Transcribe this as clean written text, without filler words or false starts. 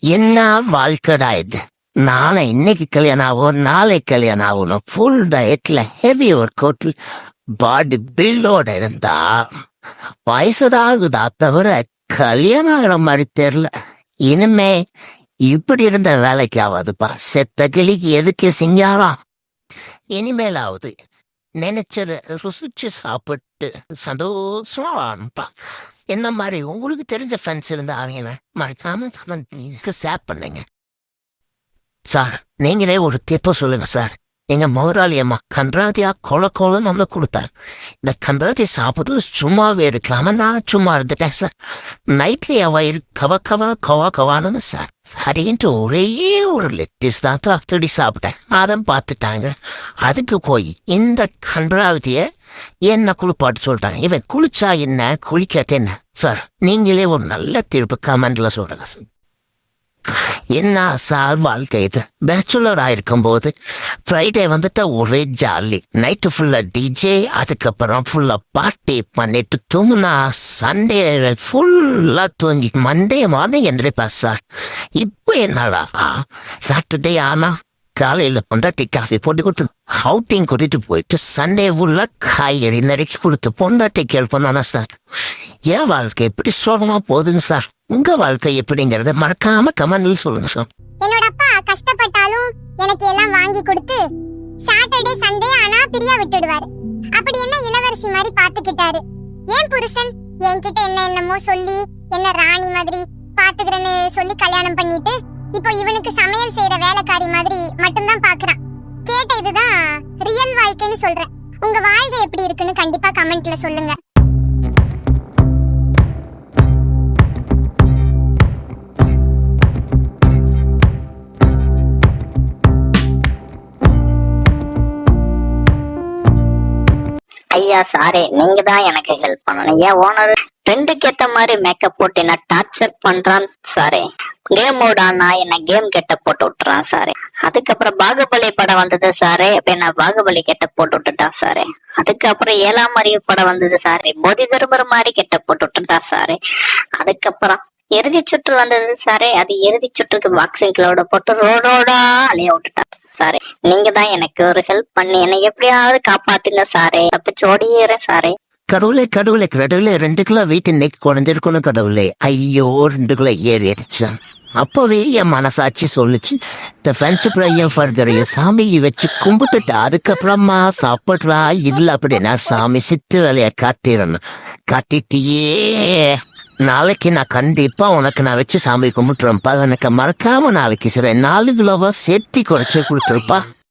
என்ன வாழ்க்கடா இது. நாளை இன்னைக்கு கல்யாணம் ஆகும், நாளைக்கு கல்யாணம் ஆகணும். ஃபுல் டயட்ல ஹெவி ஒர்க் அவுட்ல பாடி பில்டோட இருந்தா வயசுதான் ஆகுதா தவிர கல்யாணம் ஆகிற மாதிரி தெரியல. இனிமே இப்படி இருந்த வேலைக்கு ஆகாதுப்பா. செத்த கிளிக்கு எதுக்கு சிங்காரம்? இனிமேலாவது நினைச்சத ருசிச்சு சாப்பிட்டு சந்தோஷமா வாழணும்ப்பா. என்ன மாதிரி உங்களுக்கு தெரிஞ்ச ஃப்ரெண்ட்ஸ் இருந்தா அவங்க மறக்காம ஷேர் பண்ணுங்க சார். நீங்களே ஒரு டிப்பை சொல்லுங்க சார். எங்க முதலாளி அம்மா கன்றாதியா கொல நம்மள கொடுத்தாரு. இந்த கன்றாதி சாப்பிட்டு சும்மாவே இருக்கலாம நான் சும்மா இருந்துட்டேன் சார். நைட்ல வயிறு கவான்னு சார். சரின்ட்டு ஒரே ஒரு லெட்டிஸ் தான் தடி சாப்பிட்டேன். அதை பார்த்துட்டாங்க. அதுக்கு போய் இந்த கன்றாவதிய என்ன குளிப்பாட்டு சொல்லிட்டாங்க. இவன் குளிச்சா என்ன குளிக்காத என்ன சார்? நீங்களே ஒரு நல்ல தீர்ப்பு கமெண்ட்ல சொல்லுங்க சார். என்ன சார் வாழ்க்கை இது. பேச்சுலர் ஆயிருக்கும் போது ஃப்ரைடே வந்துட்டா ஒரே ஜாலி. நைட்டு ஃபுல்லா டிஜே, அதுக்கப்புறம் ஃபுல்லா பார்ட்டி பண்ணிட்டு தூங்குனா சண்டே ஃபுல்லா தூங்கி மண்டே மார்னிங் எந்திரிப்பா சார். இப்போ என்னடா சாட்டர்டே ஆனா காலையில பொண்டாட்டி காஃபி போட்டு கொடுத்து அவுட்டிங் கூட்டிட்டு போயிட்டு சண்டே உள்ள காய்கறி நறுக்கி கொடுத்து பொண்டாட்டி கேள் பண்ணானா சார். என் வாழ்க்கை எப்படி சோகமா போகுதுங்க சார். உங்க வாழ்க்கை எப்படிங்கறத மறக்காம கமெண்ட்ல சொல்லுங்க சார். என்னோட அப்பா கஷ்டப்பட்டாலும் எனக்கு எல்லாம் வாங்கி கொடுத்து சாட்டர்டே சண்டே ஆனா பிரியா விட்டுடுவாரு. அப்படி என்ன இளவரசி மாதிரி பாத்துக்கிட்டாரு. ஏன் புருஷன் என்கிட்ட என்னமோ சொல்லி என்ன ராணி மாதிரி பாத்துக்கிறேன்னு சொல்லி கல்யாணம் பண்ணிட்டு இப்போ இவனுக்கு சமையல் செய்யற வேலைக்காரி மாதிரி மட்டும்தான் பாக்குறான். கேட்ட இதுதான் ரியல் வாழ்க்கைன்னு சொல்றேன். உங்க வாழ்க்கை எப்படி இருக்குன்னு கண்டிப்பா கமெண்ட்ல சொல்லுங்க. ஐயா சாரே, நீங்க தான் எனக்கு ஹெல்ப் பண்ணணும். ஏன் ஓனர் ட்ரெண்டுக்கு ஏத்த மாதிரி மேக்கப் போட்டு என்ன டார்ச்சர் பண்றான் சாரே. கேம் ஓடானா என்ன கேம் கெட்ட போட்டு விட்டுறான் சாரே. அதுக்கப்புறம் பாகுபலி படம் வந்தது சாரே. அப்ப என்ன பாகுபலி கெட்ட போட்டு விட்டுட்டான் சாரே. அதுக்கப்புறம் 7ஆம் அறிவு படம் வந்தது சாரே. போதி தர்மர் மாதிரி கெட்ட போட்டு விட்டுட்டான் சாரே. அதுக்கப்புறம் இறுதி சுற்று வந்தது சாரே. அது இறுதி சுற்றுக்கு பாக்ஸிங் கிளவுட போட்டு ரோடோடா அலைய விட்டுட்டா சாரே. நீங்க தான் எனக்கு ஒரு ஹெல்ப் பண்ணி என்னை எப்படியாவது காப்பாத்துங்க சாரே. தப்பிச்சு ஓடியேறேன் சாரே. கடவுளே 2 கிலோ வெயிட் இன்னைக்கு குறைஞ்சிருக்கணும் கடவுளே. ஐயோ 2 கிலோ ஏறிடுச்சான். அப்பவே என் மனசாட்சி சொல்லிச்சு, இந்த பிரெஞ்சு ஃப்ரையும் பர்கரையும் சாமி வச்சு கும்பிட்டுட்டு அதுக்கப்புறமா சாப்பிட்றா. இல்லை அப்படின்னா சாமி சித்து வேலைய காட்டிடணும். காட்டிட்டியே நாளைக்கு நான் கண்டிப்பா உனக்கு நான் வச்சு சாமி கும்பிட்டுறேன்ப்பா. எனக்கு மறக்காம நாளைக்கு சரி 4 கிலோவா சேர்த்தி குறைச்சி கொடுத்துருப்பா.